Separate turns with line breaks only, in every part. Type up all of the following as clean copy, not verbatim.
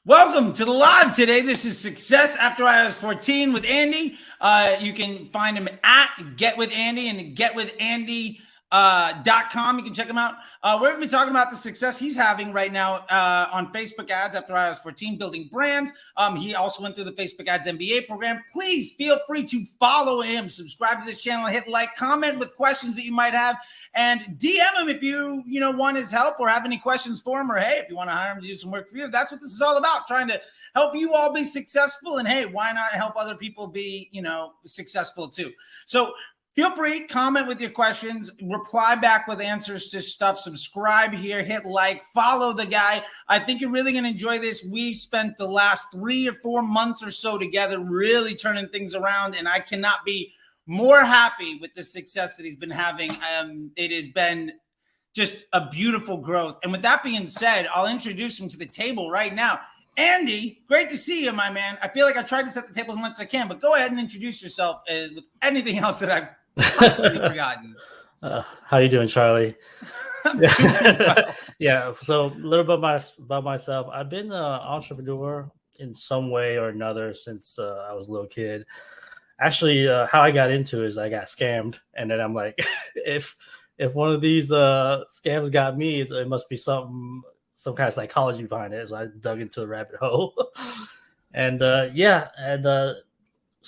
Welcome to the live today. This is Success After iOS 14 with Andy. You can find him at Get With Andy and getwithandy.com. You can check him out. We're going to be talking about the success he's having right now on Facebook ads after iOS 14, building brands. He also went through the Facebook ads MBA program. Please feel free to follow him, subscribe to this channel, hit like, comment with questions that you might have, and DM him if you want his help or have any questions for him, or hey, if you want to hire him to do some work for you. That's what this is all about, trying to help you all be successful. And hey, why not help other people be, successful too? So feel free, comment with your questions, reply back with answers to stuff, subscribe here, hit like, follow the guy. I think you're really going to enjoy this. We've spent the last 3 or 4 months or so together really turning things around, and I cannot be more happy with the success that he's been having. It has been just a beautiful growth. And with that being said, I'll introduce him to the table right now. Andy, great to see you, my man. I feel like I tried to set the table as much as I can, but go ahead and introduce yourself with anything else that I've constantly forgotten.
How you doing, Charlie? Yeah, so a little bit about myself. I've been an entrepreneur in some way or another since I was a little kid. Actually, how I got into it is I got scammed, and then I'm like, if one of these scams got me, it must be some kind of psychology behind it. So I dug into the rabbit hole, and so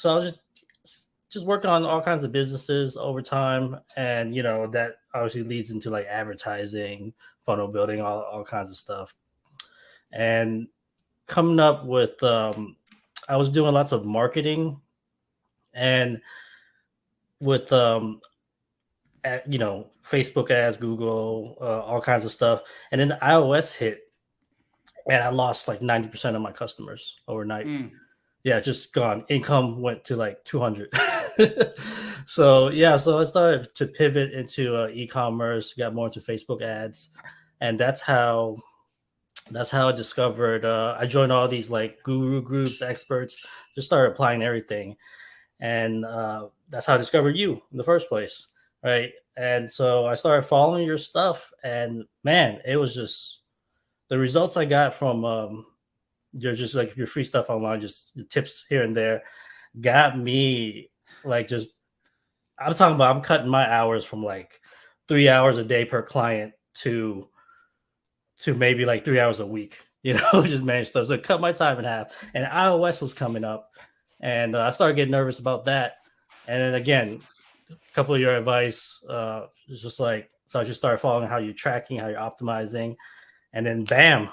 I was just working on all kinds of businesses over time, and that obviously leads into like advertising, funnel building, all kinds of stuff, and coming up with I was doing lots of marketing. And with Facebook ads, Google, all kinds of stuff, and then iOS hit, and I lost like 90% of my customers overnight. Yeah, just gone. Income went to like 200. So I started to pivot into e-commerce, got more into Facebook ads, and that's how I discovered. I joined all these like guru groups, experts, just started applying everything. And that's how I discovered you in the first place, right? And so I started following your stuff, and man, it was just the results I got from your free stuff online, just the tips here and there, got me like I'm cutting my hours from like 3 hours a day per client to maybe like 3 hours a week, just manage stuff. So I cut my time in half, and iOS was coming up. And I started getting nervous about that. And then again, a couple of your advice, it's just like, so I just started following how you're tracking, how you're optimizing. And then bam,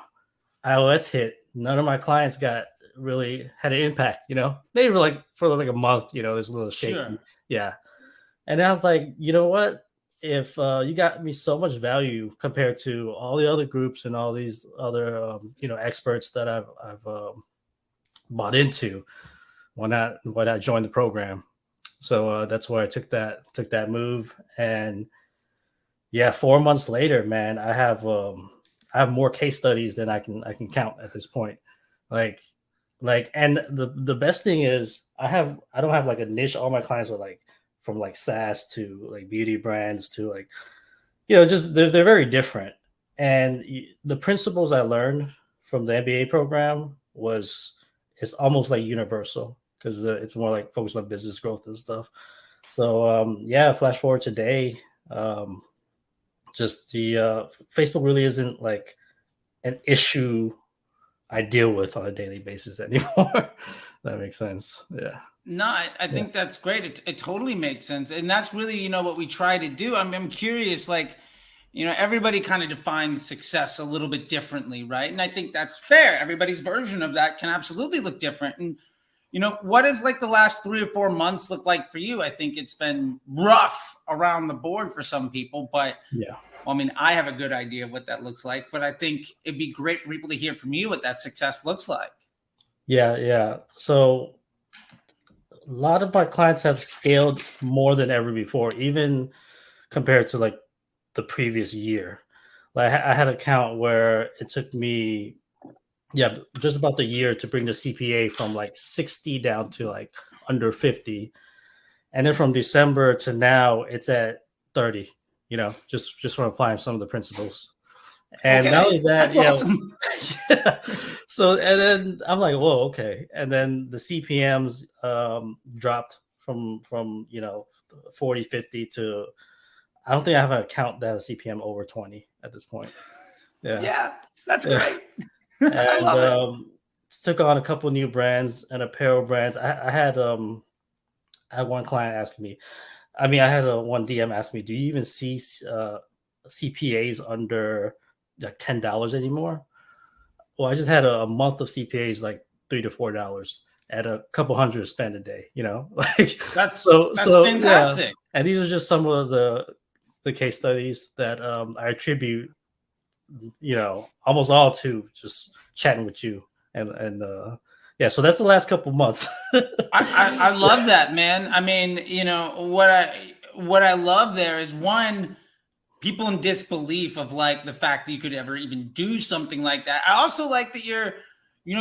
iOS hit. None of my clients had an impact, maybe for like a month, there's a little shaky. Sure. Yeah. And then I was like, you know what? If you got me so much value compared to all the other groups and all these other, experts that I've bought into, why not join the program? So that's where I took that move. And 4 months later, man, I have more case studies than I can count at this point. And the best thing is I don't have like a niche. All my clients are like from like SaaS to like beauty brands to like, just they're very different. And the principles I learned from the MBA program it's almost like universal, because it's more like focused on business growth and stuff. So flash forward today, just the Facebook really isn't like an issue I deal with on a daily basis anymore. That makes sense. Yeah.
No, I think that's great. It totally makes sense. And that's really, what we try to do. I'm curious, like, everybody kind of defines success a little bit differently, right? And I think that's fair. Everybody's version of that can absolutely look different. And, what does like the last 3 or 4 months look like for you? I think it's been rough around the board for some people, but
yeah.
Well, I mean, I have a good idea of what that looks like, but I think it'd be great for people to hear from you what that success looks like.
Yeah. So a lot of my clients have scaled more than ever before, even compared to like the previous year. Like I had an account where it took me, just about the year to bring the CPA from like 60 down to like under 50. And then from December to now, it's at 30, just from applying some of the principles. And
Okay,
not only that,
that's awesome.
yeah. So, and then I'm like, whoa, okay. And then the CPMs dropped from 40, 50 to, I don't think I have an account that has CPM over 20 at this point. Yeah.
Yeah, that's
Yeah.
great. I
And
love it.
took on a couple new brands and apparel brands. I had one client ask me, I had one DM ask me, do you even see CPAs under like $10 anymore? Well, I just had a month of CPAs like $3 to $4 at a couple hundred spend a day, like
That's
so yeah.
fantastic.
And these are just some of the case studies that I attribute, almost all to just chatting with you and yeah. So that's the last couple months.
I love that, man. I mean, what I love there is, one, people in disbelief of like the fact that you could ever even do something like that. I also like that you're,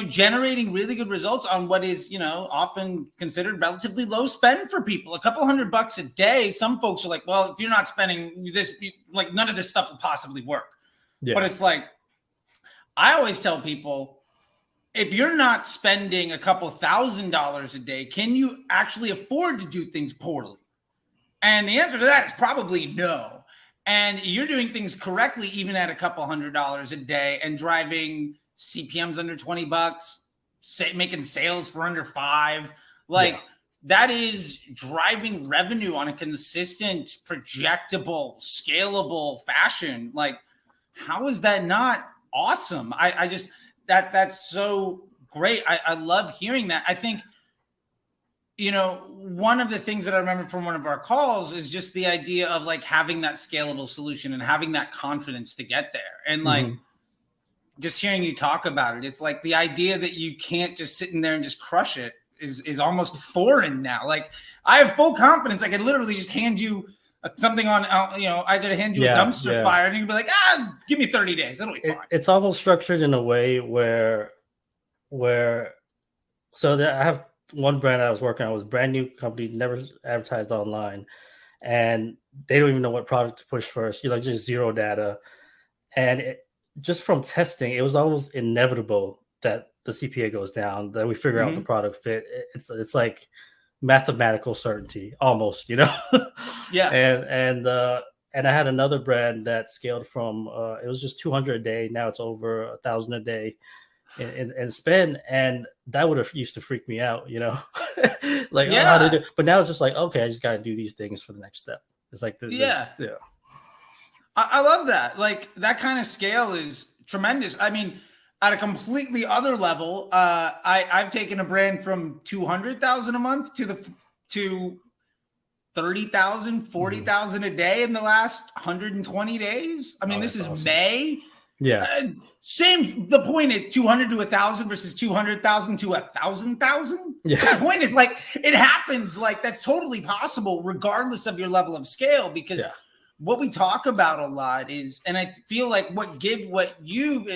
generating really good results on what is, often considered relatively low spend for people. A couple $100 a day. Some folks are like, well, if you're not spending this, like none of this stuff will possibly work. Yeah. But it's like, I always tell people, if you're not spending a couple $1,000s a day, can you actually afford to do things poorly? And the answer to that is probably no. And you're doing things correctly, even at a couple $100s a day, and driving CPMs under $20, making sales for under $5. That is driving revenue on a consistent, projectable, scalable fashion. Like, how is that not awesome? I just, that's so great. I love hearing that. I think, one of the things that I remember from one of our calls is just the idea of like having that scalable solution and having that confidence to get there. And like, just hearing you talk about it, it's like the idea that you can't just sit in there and just crush it is almost foreign now. Like, I have full confidence. I could literally just hand you something on, I could hand you a dumpster fire and you'd be like, give me 30 days. It'll be fine.
It's almost structured in a way where I have one brand I was working on, was a brand new company, never advertised online, and they don't even know what product to push first. Just zero data. And just from testing, it was almost inevitable that the CPA goes down, that we figure out the product fit. It's like mathematical certainty almost, Yeah. And I had another brand that scaled from it was just 200 a day. Now it's over 1,000 a day in spend, and that would have used to freak me out, like, how to do. But now it's just like, okay, I just got to do these things for the next step. It's like
I love that. Like, that kind of scale is tremendous. I mean, at a completely other level, I've taken a brand from 200,000 a month to 30,000, 40,000 a day in the last 120 days. I mean, this is awesome. May.
Yeah.
Same. The point is 200 to 1,000 versus 200,000 to 1,000,000. Yeah. The point is, like, it happens. Like, that's totally possible regardless of your level of scale, because what we talk about a lot is, and I feel like what you've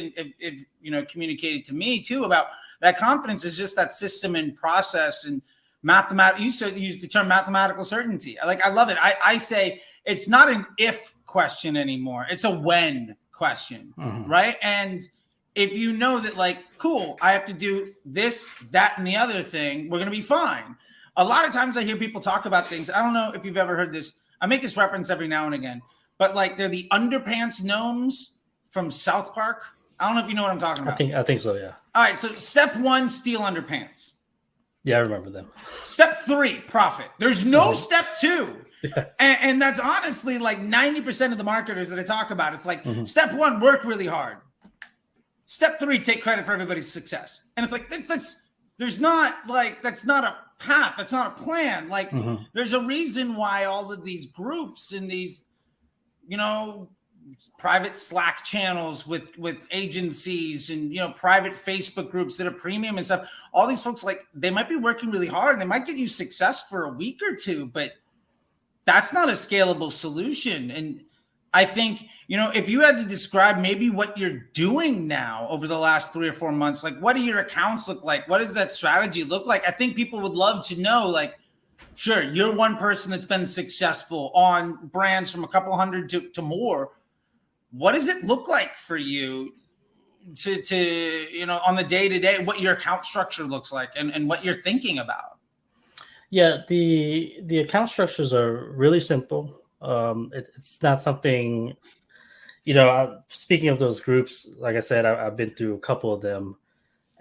communicated to me too about that confidence is just that system and process and mathematical. You used the term mathematical certainty. I love it. I say it's not an if question anymore. It's a when question, right? And if you know that, like, cool, I have to do this, that, and the other thing, we're going to be fine. A lot of times I hear people talk about things. I don't know if you've ever heard this. I make this reference every now and again, but like, they're the underpants gnomes from South Park. I don't know if you know what I'm talking about.
I think so, yeah.
All right, so step 1, steal underpants.
Yeah, I remember them.
Step 3, profit. There's no step 2. Yeah. And that's honestly like 90% of the marketers that I talk about. It's like, step 1, work really hard. Step 3, take credit for everybody's success. And it's like, there's not, like, that's not a path. That's not a plan. Like, there's a reason why all of these groups and these, private Slack channels with agencies and, private Facebook groups that are premium and stuff, all these folks, like, they might be working really hard and they might get you success for a week or two, but that's not a scalable solution. And I think, if you had to describe maybe what you're doing now over the last 3 or 4 months, like, what do your accounts look like? What does that strategy look like? I think people would love to know, like, sure, you're one person that's been successful on brands from a couple hundred to more. what does it look like for you to you know, on the day-to-day, what your account structure looks like and what you're thinking about?
Yeah, the account structures are really simple. It's not something, speaking of those groups, like I said, I've been through a couple of them,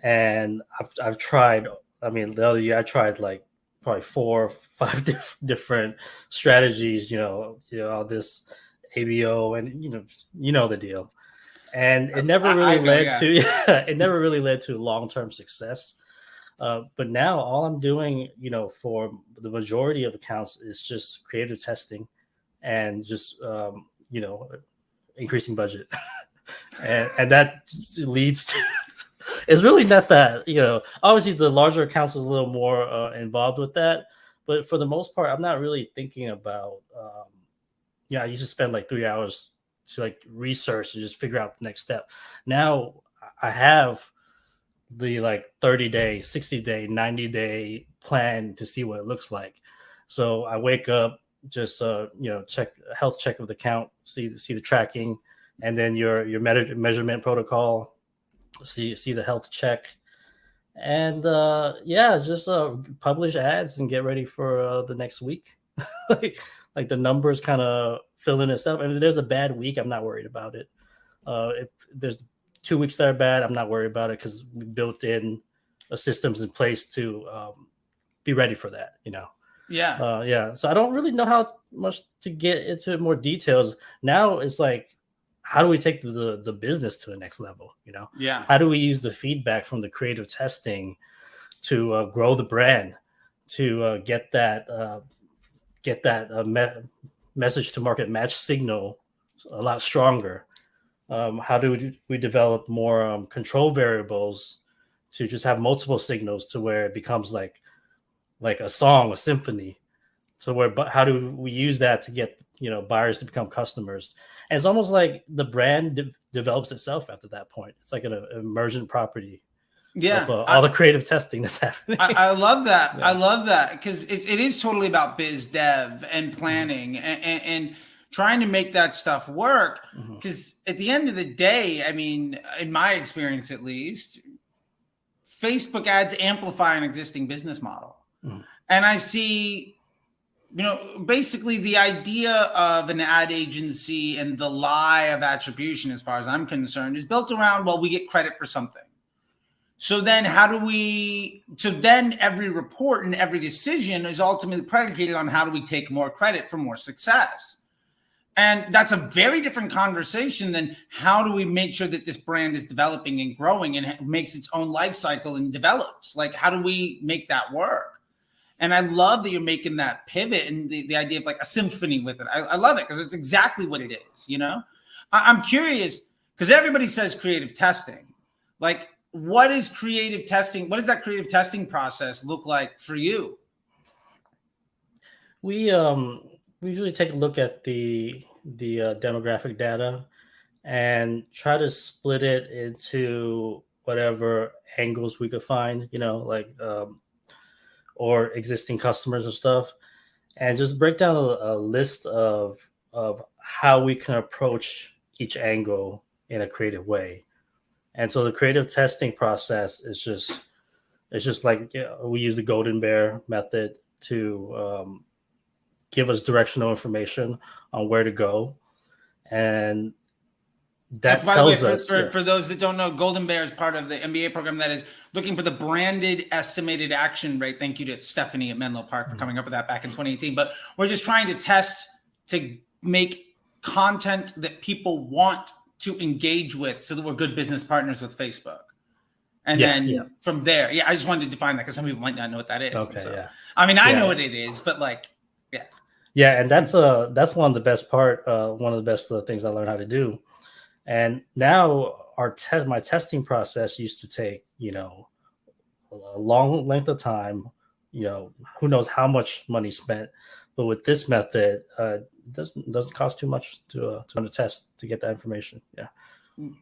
and I've tried. I mean, the other year I tried like probably 4 or 5 different strategies. All this ABO, and the deal, and it never really led to it never really led to long-term success. But now all I'm doing, for the majority of accounts is just creative testing and just increasing budget, and that leads to. It's really not that, obviously the larger accounts are a little more involved with that. But for the most part, I'm not really thinking about, I used to spend like 3 hours to like research and just figure out the next step. Now I have the like 30-day, 60-day, 90-day plan to see what it looks like. So I wake up, just, check health check of the account, see the tracking, and then your measurement protocol, see the health check, and just publish ads and get ready for the next week. like the numbers kind of fill in itself. And if there's a bad week, I'm not worried about it. If there's 2 weeks that are bad, I'm not worried about it, because we built in systems in place to be ready for that. So I don't really know how much to get into more details. Now it's like, how do we take the business to the next level? How do we use the feedback from the creative testing to grow the brand, to get that message to market match signal a lot stronger? How do we develop more control variables to just have multiple signals to where it becomes like a song, a symphony? So how do we use that to get buyers to become customers? And it's almost like the brand develops itself after that point. It's like an emergent property. Of, all the creative testing that's happening.
I love that. Yeah. I love that, because it is totally about biz dev and planning, and trying to make that stuff work. Because at the end of the day, I mean, in my experience at least, Facebook ads amplify an existing business model. And I see, basically the idea of an ad agency and the lie of attribution, as far as I'm concerned, is built around, well, we get credit for something. So then every report and every decision is ultimately predicated on how do we take more credit for more success. And that's a very different conversation than how do we make sure that this brand is developing and growing and makes its own life cycle and develops. Like, how do we make that work? And I love that you're making that pivot and the idea of like a symphony with it. I love it, because it's exactly what it is. I'm curious, because everybody says creative testing. Like, what is creative testing? What does that creative testing process look like for you?
We usually take a look at the demographic data and try to split it into whatever angles we could find, or existing customers and stuff, and just break down a list of how we can approach each angle in a creative way. And so the creative testing process is just like, we use the Golden Bear method to give us directional information on where to go. And that tells us.
For those that don't know, Golden Bear is part of the MBA program that is looking for the branded estimated action rate. Thank you to Stephanie at Menlo Park for coming up with that back in 2018. But we're just trying to test to make content that people want to engage with, so that we're good business partners with Facebook. And then from there, I just wanted to define that, because some people might not know what that is.
Okay, so,
I mean, I know what it is, but like,
and that's one of the best things I learned how to do. And now my testing process used to take, a long length of time, who knows how much money spent. But with this method, it doesn't cost too much to run a test to get that information.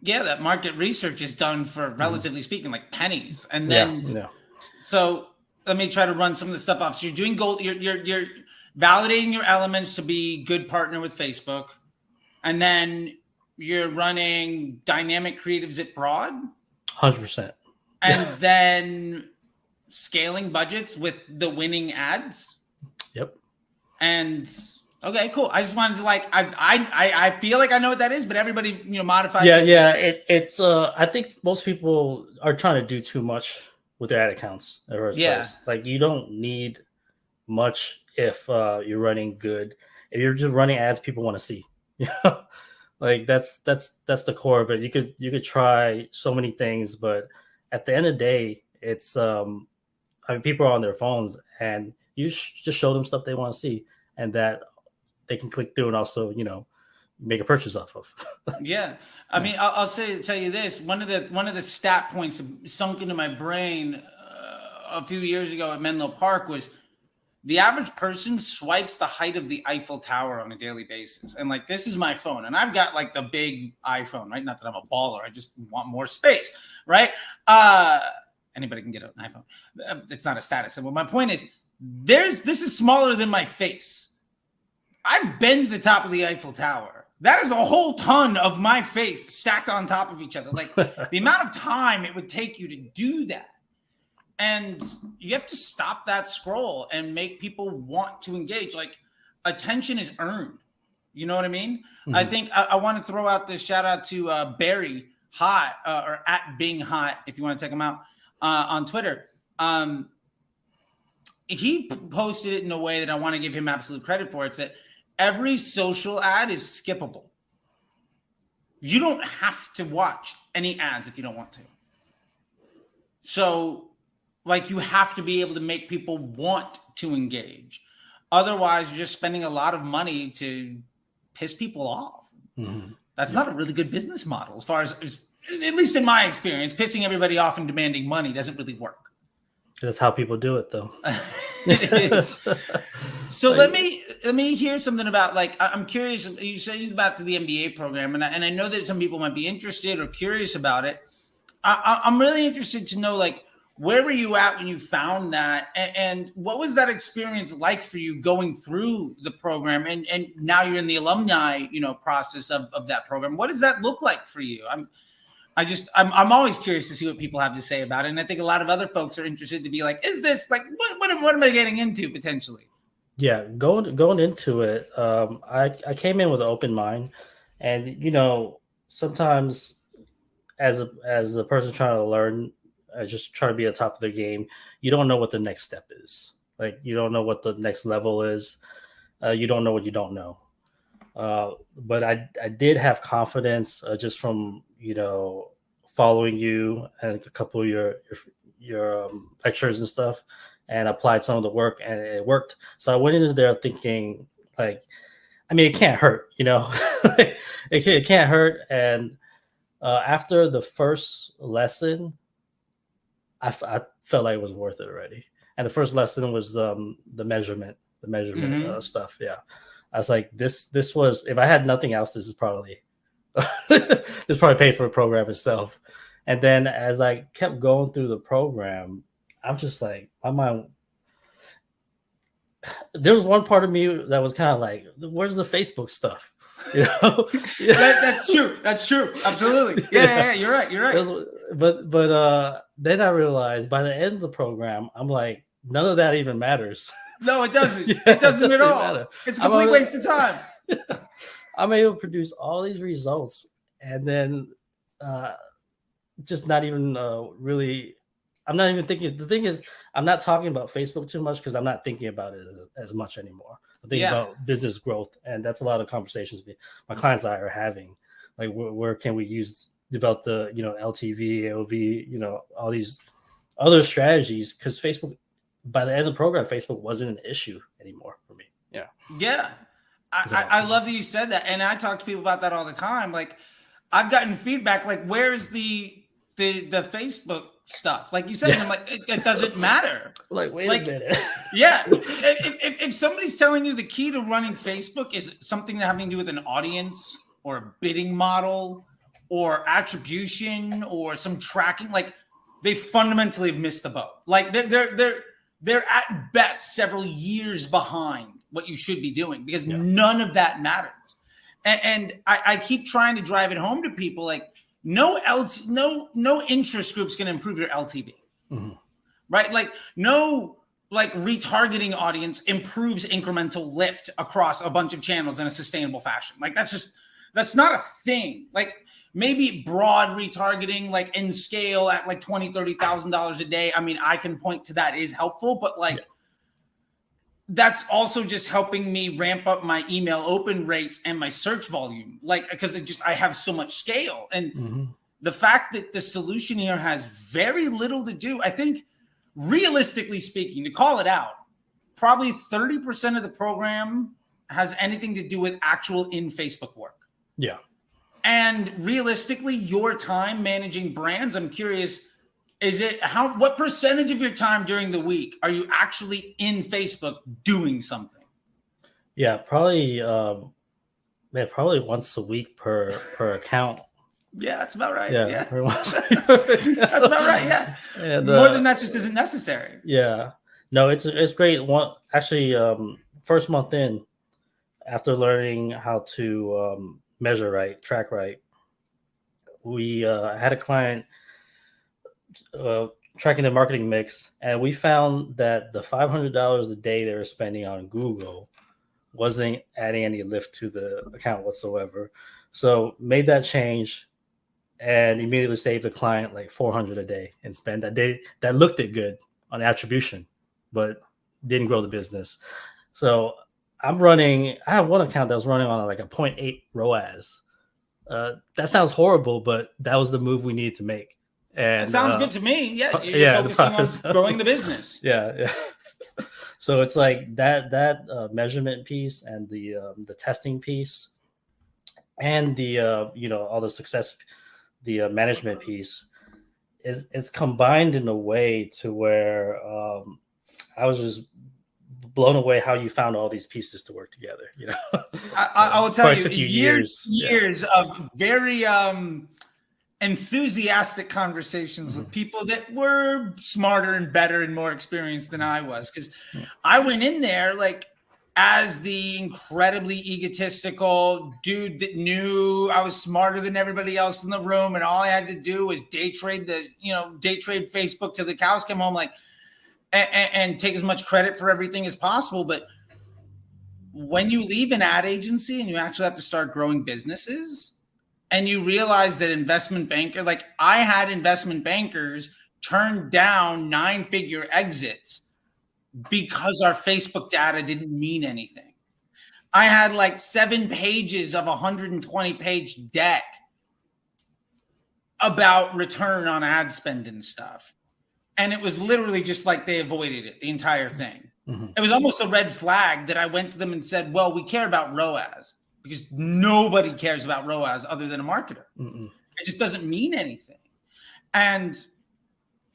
That market research is done for, relatively speaking, like pennies. And then so let me try to run some of the stuff off. So you're doing you're validating your elements to be good partner with Facebook, and then you're running dynamic creatives at Broad,
100%,
and then scaling budgets with the winning ads.
Yep.
And okay, cool. I just wanted to I feel like I know what that is, but everybody modifies.
Yeah. It's I think most people are trying to do too much with their ad accounts in the first place. Like you don't need much if you're running good. If you're just running ads people want to see. Like that's the core of it. You could try so many things, but at the end of the day, it's people are on their phones, and you just show them stuff they want to see, and that they can click through and also make a purchase off of.
Yeah, I mean, I'll tell you this. One of the stat points sunk into my brain a few years ago at Menlo Park was the average person swipes the height of the Eiffel Tower on a daily basis. And like, this is my phone, and I've got like the big iPhone, right? Not that I'm a baller. I just want more space, right? Anybody can get an iPhone. It's not a status symbol. My point is, this is smaller than my face. I've been to the top of the Eiffel Tower. That is a whole ton of my face stacked on top of each other. Like the amount of time it would take you to do that. And you have to stop that scroll and make people want to engage. Like attention is earned. You know what I mean? Mm-hmm. I think I want to throw out this shout out to Barry Hot or at Bing Hot, if you want to check him out on Twitter. He posted it in a way that I want to give him absolute credit for. It's that every social ad is skippable. You don't have to watch any ads if you don't want to. So, like, you have to be able to make people want to engage. Otherwise, you're just spending a lot of money to piss people off. Mm-hmm. That's not a really good business model as far as, at least in my experience. Pissing everybody off and demanding money doesn't really work.
That's how people do it, though.
It is. So let me hear something about, like, I'm curious. You said about the MBA program, and I know that some people might be interested or curious about it. I'm really interested to know, like, where were you at when you found that, and what was that experience like for you going through the program, and now you're in the alumni, process of that program. What does that look like for you? I'm always curious to see what people have to say about it. And I think a lot of other folks are interested to be like, is this like, what am I getting into potentially?
Yeah. Going into it. I came in with an open mind, and, sometimes as a person trying to learn, just trying to be at the top of the game, you don't know what the next step is. Like, you don't know what the next level is. You don't know what you don't know. But I did have confidence just from, following you and a couple of your lectures and stuff, and applied some of the work, and it worked. So I went into there thinking, like, I mean, it can't hurt, it can't hurt. And after the first lesson, I felt like it was worth it already. And the first lesson was the measurement mm-hmm. Stuff. Yeah. I was like, this was, if I had nothing else, this is probably paid for the program itself. And then as I kept going through the program, I'm just like, my mind, there was one part of me that was kind of like, where's the Facebook stuff?
That's true. Absolutely. Yeah. You're right.
But then I realized by the end of the program, I'm like, none of that even matters.
No, it doesn't. It doesn't at all. Matter. It's a complete waste of time.
I'm able to produce all these results, and then just not even really. I'm not even thinking. The thing is, I'm not talking about Facebook too much because I'm not thinking about it as much anymore. I'm thinking about business growth, and that's a lot of conversations my clients and I are having. Like, where can we develop the LTV, AOV, all these other strategies, because Facebook, by the end of the program, Facebook wasn't an issue anymore for me. Yeah.
I love that you said that. And I talk to people about that all the time. Like, I've gotten feedback, like, where's the Facebook stuff? Like you said, and I'm like, it doesn't matter.
Like, wait a minute.
Yeah. If somebody's telling you the key to running Facebook is something having to do with an audience or a bidding model or attribution or some tracking, like, they fundamentally have missed the boat. Like, they're at best several years behind what you should be doing, because none of that matters. And I keep trying to drive it home to people, like no interest group's going to improve your LTV, right? Like no like retargeting audience improves incremental lift across a bunch of channels in a sustainable fashion. Like that's not a thing. Like maybe broad retargeting, like in scale at like $20,000, $30,000 a day. I mean, I can point to that is helpful, but like that's also just helping me ramp up my email open rates and my search volume. Like, because I have so much scale. And the fact that the solution here has very little to do, I think, realistically speaking, to call it out, probably 30% of the program has anything to do with actual in Facebook work.
Yeah.
And realistically, your time managing brands, I'm curious, what percentage of your time during the week are you actually in Facebook doing something?
Yeah, probably probably once a week per account.
Yeah, that's about right.
Yeah.
That's about right. Yeah. And, more than that just isn't necessary.
Yeah. No, it's great. First month in, after learning how to measure right, track right, we had a client tracking the marketing mix, and we found that the $500 a day they were spending on Google wasn't adding any lift to the account whatsoever. So made that change and immediately saved the client like $400 a day and spend that day. That looked it good on attribution, but didn't grow the business. So I have one account that was running on like a 0.8 ROAS. That sounds horrible, but that was the move we needed to make. And
it sounds good to me. Yeah, you're focusing on growing the business.
Yeah. So it's like that measurement piece and the testing piece and the all the success, the management piece is combined in a way to where I was just blown away how you found all these pieces to work together.
I will tell you, years of very enthusiastic conversations with people that were smarter and better and more experienced than I was. Because I went in there like as the incredibly egotistical dude that knew I was smarter than everybody else in the room, and all I had to do was day trade Facebook till the cows came home, like, and take as much credit for everything as possible. But when you leave an ad agency and you actually have to start growing businesses, and you realize that I had investment bankers turn down 9-figure exits because our Facebook data didn't mean anything. I had like 7 pages of a 120-page deck about return on ad spend and stuff. And it was literally just like they avoided it, the entire thing. It was almost a red flag that I went to them and said, well, we care about ROAS. Because nobody cares about ROAS other than a marketer. It just doesn't mean anything. And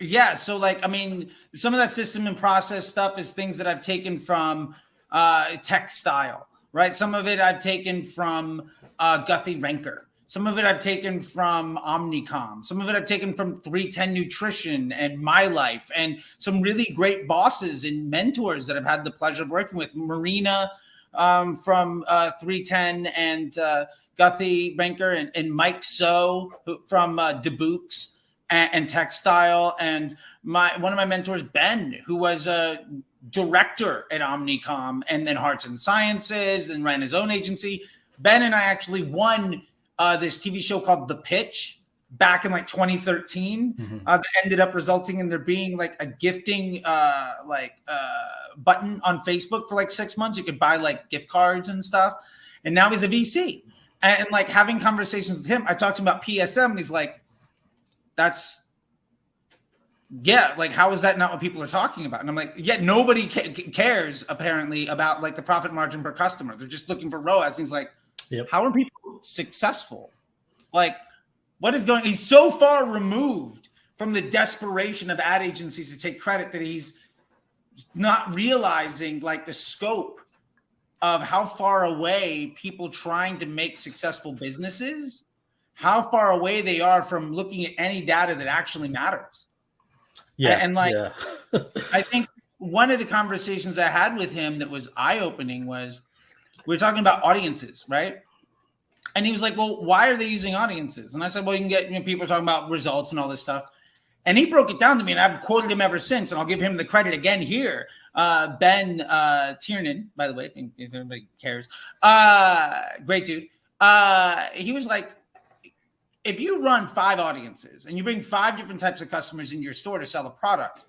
yeah, so like, I mean, some of that system and process stuff is things that I've taken from Textile, right? Some of it I've taken from Guthy Renker. Some of it I've taken from Omnicom. Some of it I've taken from 310 Nutrition and My Life, and some really great bosses and mentors that I've had the pleasure of working with. Marina from 310 and Guthy Renker and Mike So from DeBooks and Textile, and one of my mentors, Ben, who was a director at Omnicom and then Hearts and Sciences and ran his own agency. Ben and I actually won this TV show called The Pitch back in like 2013 that ended up resulting in there being like a gifting button on Facebook for like 6 months. You could buy like gift cards and stuff. And now he's a VC. And like having conversations with him, I talked to him about PSM and he's like, like, how is that not what people are talking about? And I'm like, yeah, nobody cares apparently about like the profit margin per customer. They're just looking for ROAS. And he's like, how are people successful? Like, he's so far removed from the desperation of ad agencies to take credit that he's not realizing like the scope of how far away people trying to make successful businesses, how far away they are from looking at any data that actually matters. I think one of the conversations I had with him that was eye-opening was we were talking about audiences, right? And he was like, well, why are they using audiences? And I said, well, you can get, people are talking about results and all this stuff. And he broke it down to me, and I've quoted him ever since. And I'll give him the credit again here. Ben Tiernan, by the way, if anybody cares. Great dude. He was like, if you run 5 audiences and you bring 5 different types of customers into your store to sell a product,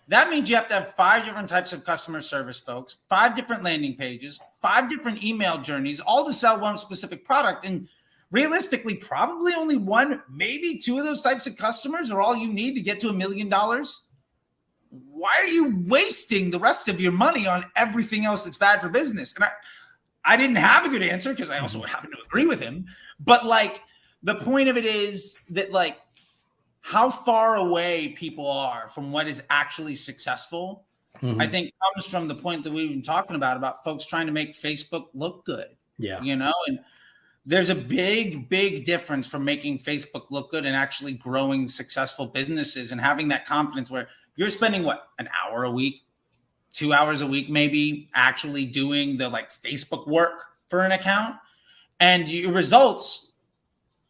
that means you have to have 5 different types of customer service folks, 5 different landing pages, 5 different email journeys, all to sell one specific product. And realistically, probably only 1, maybe 2 of those types of customers are all you need to get to $1 million. Why are you wasting the rest of your money on everything else that's bad for business? And I didn't have a good answer because I also happen to agree with him. But like, the point of it is that like, how far away people are from what is actually successful, I think comes from the point that we've been talking about folks trying to make Facebook look good.
Yeah.
And there's a big, big difference from making Facebook look good and actually growing successful businesses and having that confidence where you're spending an hour a week, 2 hours a week, maybe actually doing the like Facebook work for an account, and your results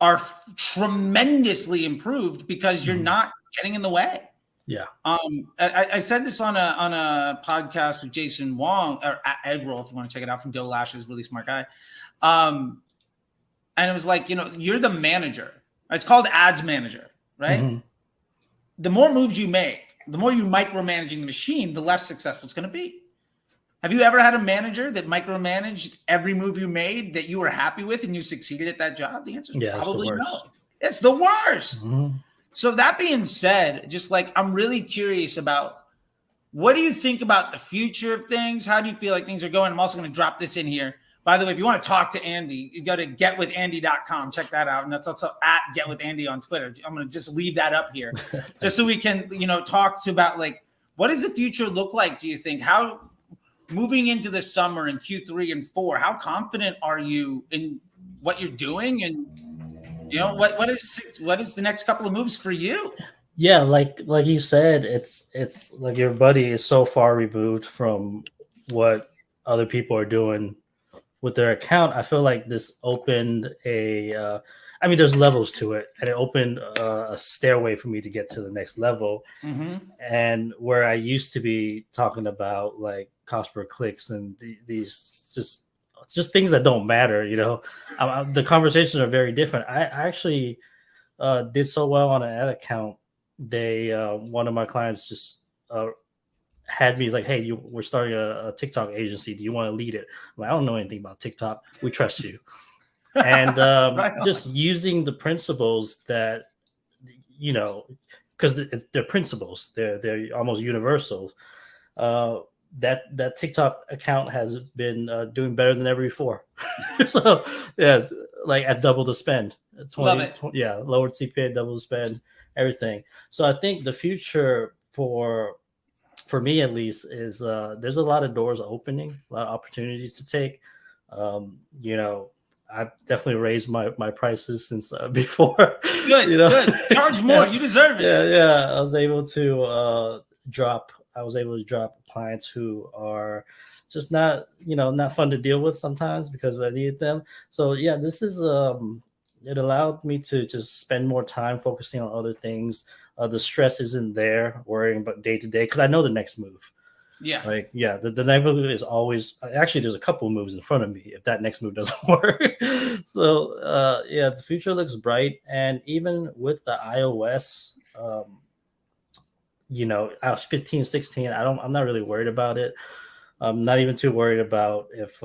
are tremendously improved because you're not getting in the way.
Yeah.
I said this on a podcast with Jason Wong, or Ed Roll, if you want to check it out, from Go Lashes, really smart guy. And it was like, you're the manager. It's called ads manager, right? Mm-hmm. The more moves you make, the more you micromanaging the machine, the less successful it's going to be. Have you ever had a manager that micromanaged every move you made that you were happy with and you succeeded at that job? The answer is probably no. It's the worst. Mm-hmm. So that being said, just like, I'm really curious about, what do you think about the future of things? How do you feel like things are going? I'm also going to drop this in here. By the way, if you want to talk to Andy, you go to getwithandy.com. Check that out. And that's also at getwithandy on Twitter. I'm going to just leave that up here just so we can, talk about like, what does the future look like? Do you think? How, moving into the summer in Q3 and 4, how confident are you in what you're doing? And, what is the next couple of moves for you?
Yeah. Like you said, it's like your buddy is so far removed from what other people are doing with their account. I feel like this opened there's levels to it, and it opened a stairway for me to get to the next level. Mm-hmm. And where I used to be talking about like cost per clicks and these just things that don't matter, the conversations are very different. I actually did so well on an ad account. One of my clients just had me like, hey, we're starting a TikTok agency. Do you want to lead it? I'm like, I don't know anything about TikTok. We trust you. And just using the principles that, because they're principles, they're almost universal. That TikTok account has been doing better than ever before. So yeah, it's like at double the spend. 20, lowered CPA, double the spend, everything. So I think the future for me at least is there's a lot of doors opening, a lot of opportunities to take. I've definitely raised my prices since before.
Good, good. Charge more. You deserve it.
Yeah. I was able to drop clients who are just not fun to deal with sometimes because I needed them. So yeah, this is it allowed me to just spend more time focusing on other things. The stress isn't there, worrying about day to day, because I know the next move.
Yeah.
The next move is always, actually there's a couple of moves in front of me if that next move doesn't work. So the future looks bright. And even with the iOS, I was 15, 16. I'm not really worried about it. I'm not even too worried about if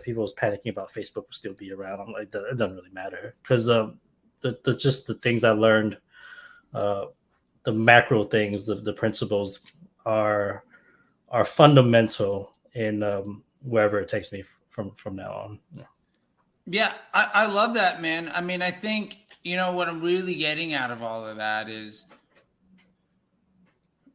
people was panicking about Facebook will still be around. I'm like, it doesn't really matter, because just the things I learned, the macro things, the principles are fundamental in wherever it takes me from now on.
Yeah, I love that, man. I mean, I think, what I'm really getting out of all of that is,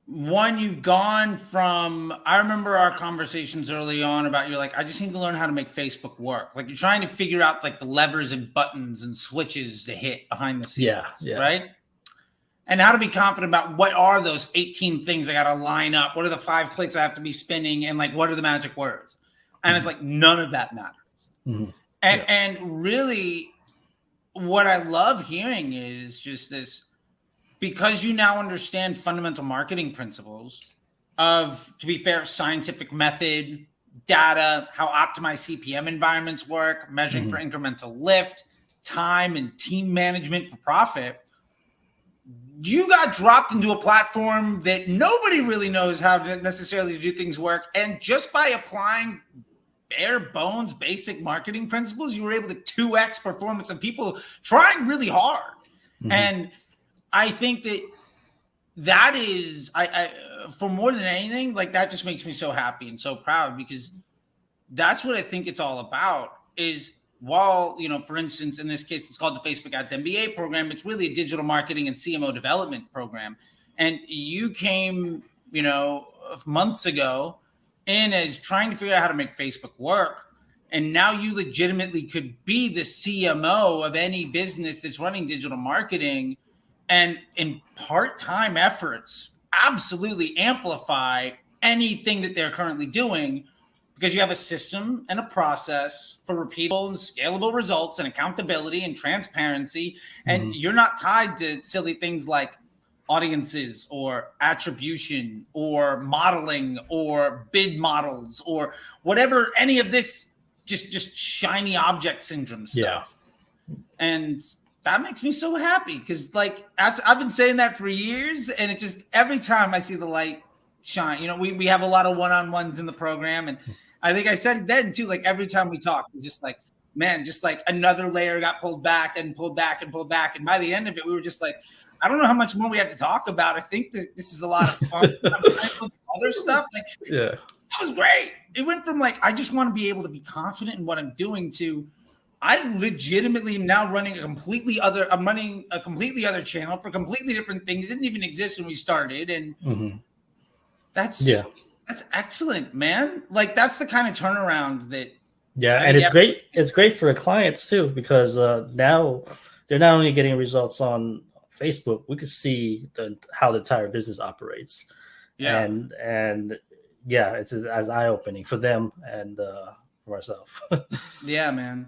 one, you've gone from, I remember our conversations early on about, you're like, I just need to learn how to make Facebook work. Like, you're trying to figure out like the levers and buttons and switches to hit behind the scenes, right? And how to be confident about what are those 18 things I got to line up? What are the 5 clicks I have to be spinning? And like, what are the magic words? And it's like, none of that matters. Mm-hmm. And really what I love hearing is just this, because you now understand fundamental marketing principles of, to be fair, scientific method, data, how optimized CPM environments work, measuring for incremental lift, time, and team management for profit. You got dropped into a platform that nobody really knows how to necessarily do things work. And just by applying bare bones, basic marketing principles, you were able to 2x performance of people trying really hard. And I think that is, I for more than anything, like that just makes me so happy and so proud, because that's what I think it's all about. Is, while, you know, for instance, in this case, it's called the Facebook Ads MBA program. It's really a digital marketing and CMO development program. And you came, you know, months ago in as trying to figure out how to make Facebook work. And now you legitimately could be the CMO of any business that's running digital marketing, and in part-time efforts, absolutely amplify anything that they're currently doing, because you have a system and a process for repeatable and scalable results and accountability and transparency. And you're not tied to silly things like audiences or attribution or modeling or bid models or whatever, any of this just shiny object syndrome stuff. And that makes me so happy, because like I've been saying that for years, and it just, every time I see the light shine, you know, we have a lot of one-on-ones in the program, and I think I said then too, like every time we talk, we're just like, man, just like another layer got pulled back and pulled back and pulled back, and by the end of it, we were just like, I don't know how much more we have to talk about. I think this is a lot of fun. Other stuff, like, that was great. It went from like, I just want to be able to be confident in what I'm doing, to I legitimately am now running I'm running a completely other channel for a completely different thing that didn't even exist when we started. And that's excellent, man. Like, that's the kind of turnaround that.
And it's great. It's great for the clients too, because now they're not only getting results on Facebook, we can see how the entire business operates. And it's as eye-opening for them and for ourselves.
Yeah, man.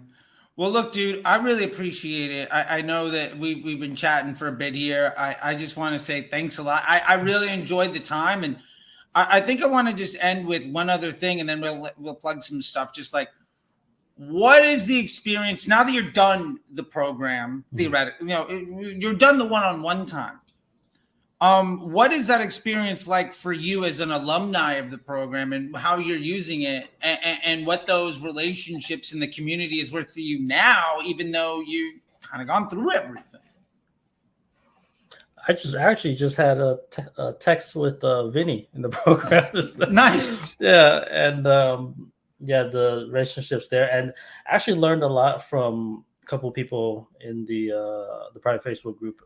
Well, look, dude, I really appreciate it. I know that we've been chatting for a bit here. I just want to say thanks a lot. I really enjoyed the time, and I think I want to just end with one other thing, and then we'll plug some stuff. Just like, what is the experience now that you're done the program? Theoretically, you know, you're done the one-on-one time. What is that experience like for you as an alumni of the program, and how you're using it, and what those relationships in the community is worth for you now, even though you've kind of gone through everything?
I actually just had a text with Vinny in the program.
Nice.
And the relationships there, and actually learned a lot from a couple of people in the private Facebook group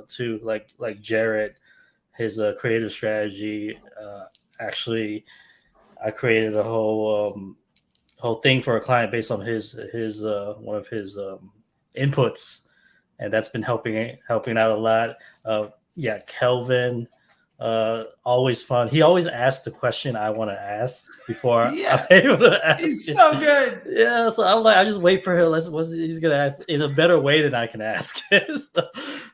too, like Jared, his creative strategy. Actually, I created a whole thing for a client based on his one of his inputs, and that's been helping out a lot. Kelvin, always fun. He always asks the question I want to ask before I'm able to ask.
He's so good.
Yeah, so I'm like, I just wait for him. What's he's gonna ask in a better way than I can ask it.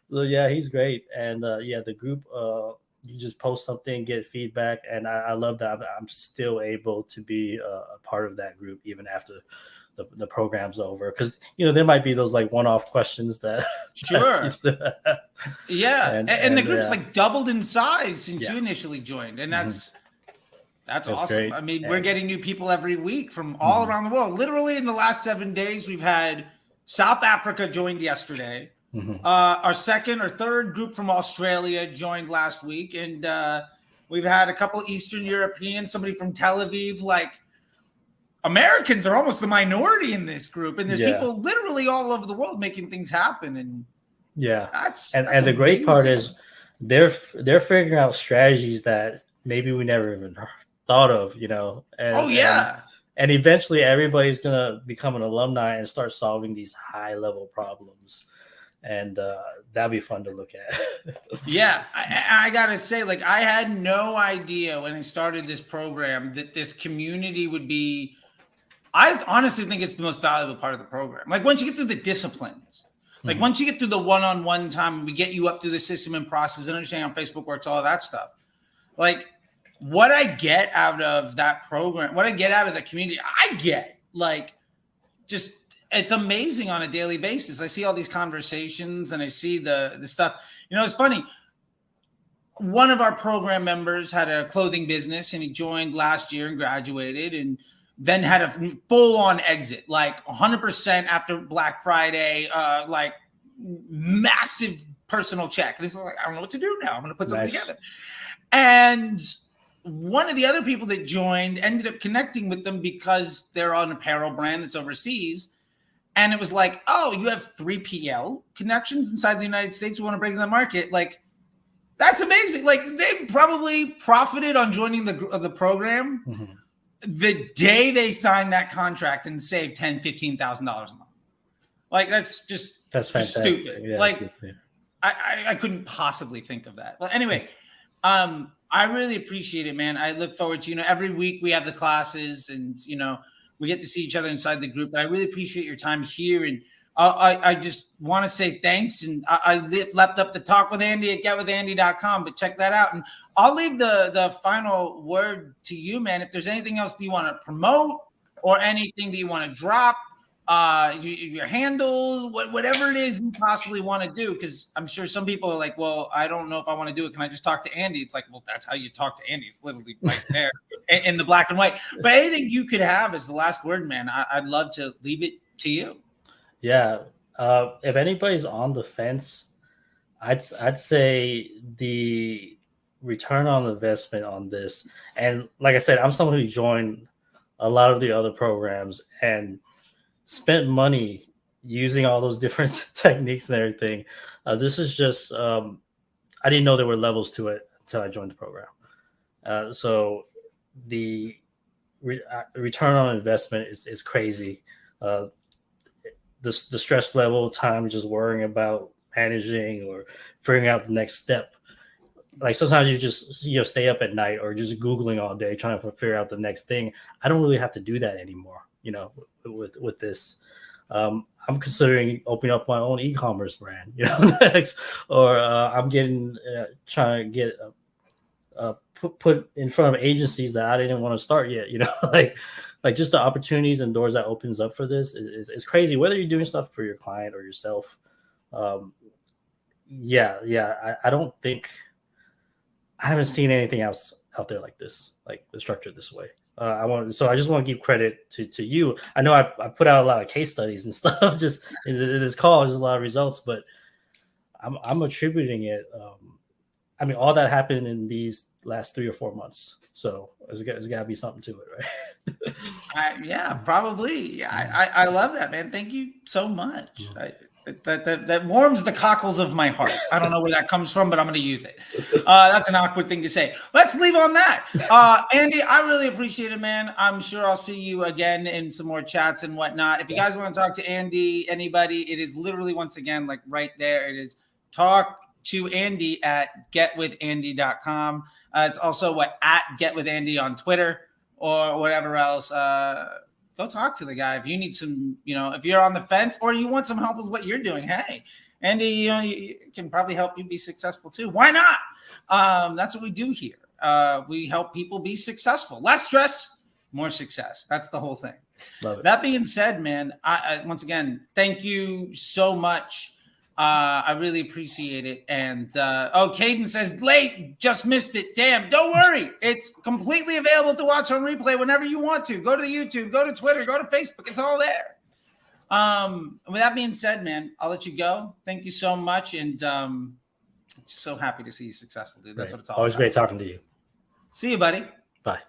So yeah, he's great. And the group, you just post something, get feedback, and I love that I'm still able to be a part of that group even after the program's over, because there might be those like one-off questions that
and the group's like doubled in size since you initially joined, and that's awesome. Great. I mean, we're getting new people every week from all around the world. Literally in the last 7 days, we've had South Africa joined yesterday. Our second or third group from Australia joined last week, and we've had a couple Eastern Europeans, somebody from Tel Aviv. Like, Americans are almost the minority in this group, and there's people literally all over the world making things happen. And that's
the great part is they're figuring out strategies that maybe we never even thought of, and eventually everybody's gonna become an alumni and start solving these high level problems, and that'd be fun to look at.
I gotta say, like, I had no idea when I started this program that this community would be I honestly think it's the most valuable part of the program. Like once you get through the disciplines, like once you get through the one-on-one time, we get you up through the system and process and understanding how Facebook works, all of that stuff. Like what I get out of that program, what I get out of the community, I get like just it's amazing on a daily basis. I see all these conversations and I see the stuff. You know, it's funny. One of our program members had a clothing business and he joined last year and graduated and then had a full-on exit, like 100% after Black Friday, like massive personal check. And he's like, I don't know what to do now. I'm going to put something together. And one of the other people that joined ended up connecting with them because they're an apparel brand that's overseas. And it was like, oh, you have 3PL connections inside the United States. You want to break into the market. Like, that's amazing. Like, they probably profited on joining the program the day they signed that contract and saved $10,000, $15,000 a month. Like, that's fantastic. Stupid. Yeah, like, I couldn't possibly think of that. But anyway, I really appreciate it, man. I look forward to, every week we have the classes and, we get to see each other inside the group. But I really appreciate your time here. And I just want to say thanks. And I left up the talk with Andy at getwithandy.com, but check that out. And I'll leave the final word to you, man. If there's anything else that you want to promote or anything that you want to drop, your handles, whatever it is you possibly want to do, because I'm sure some people are like, well, I don't know if I want to do it. Can I just talk to Andy? It's like, well, that's how you talk to Andy. It's literally right there in the black and white. But anything you could have as the last word, man, I'd love to leave it to you.
Yeah. If anybody's on the fence, I'd say the return on investment on this. And like I said, I'm someone who joined a lot of the other programs and spent money using all those different techniques and everything. This is just, I didn't know there were levels to it until I joined the program. So the return on investment is crazy. The stress level, time just worrying about managing or figuring out the next step. Like sometimes you just stay up at night or just Googling all day trying to figure out the next thing. I don't really have to do that anymore, with this. I'm considering opening up my own e-commerce brand, next, or I'm trying to get put in front of agencies that I didn't want to start yet, like just the opportunities and doors that opens up for this is crazy, whether you're doing stuff for your client or yourself. I don't think I haven't seen anything else out there like this, like the structure this way. I just want to give credit to you. I know I put out a lot of case studies and stuff just in this call, just a lot of results, but I'm attributing it. All that happened in these last 3 or 4 months. So there's got to be something to it, right?
Yeah, probably. I love that, man. Thank you so much. That warms the cockles of my heart. I don't know where that comes from, but I'm going to use it. That's an awkward thing to say. Let's leave on that. Andy, I really appreciate it, man. I'm sure I'll see you again in some more chats and whatnot. If you guys want to talk to Andy, anybody, it is literally, once again, like right there. It is talk to Andy at getwithandy.com. It's also at getwithandy on Twitter or whatever else. Go talk to the guy. If you need some, if you're on the fence or you want some help with what you're doing, hey, Andy, you can probably help you be successful too. Why not? That's what we do here. We help people be successful. Less stress, more success. That's the whole thing.
Love it.
That being said, man, I once again, thank you so much. I really appreciate it. And Caden says, late, just missed it. Damn, don't worry. It's completely available to watch on replay whenever you want to. Go to the YouTube, go to Twitter, go to Facebook. It's all there. With that being said, man, I'll let you go. Thank you so much. And just so happy to see you successful, dude. That's what it's all
Always
about.
great talking to you.
See you, buddy.
Bye.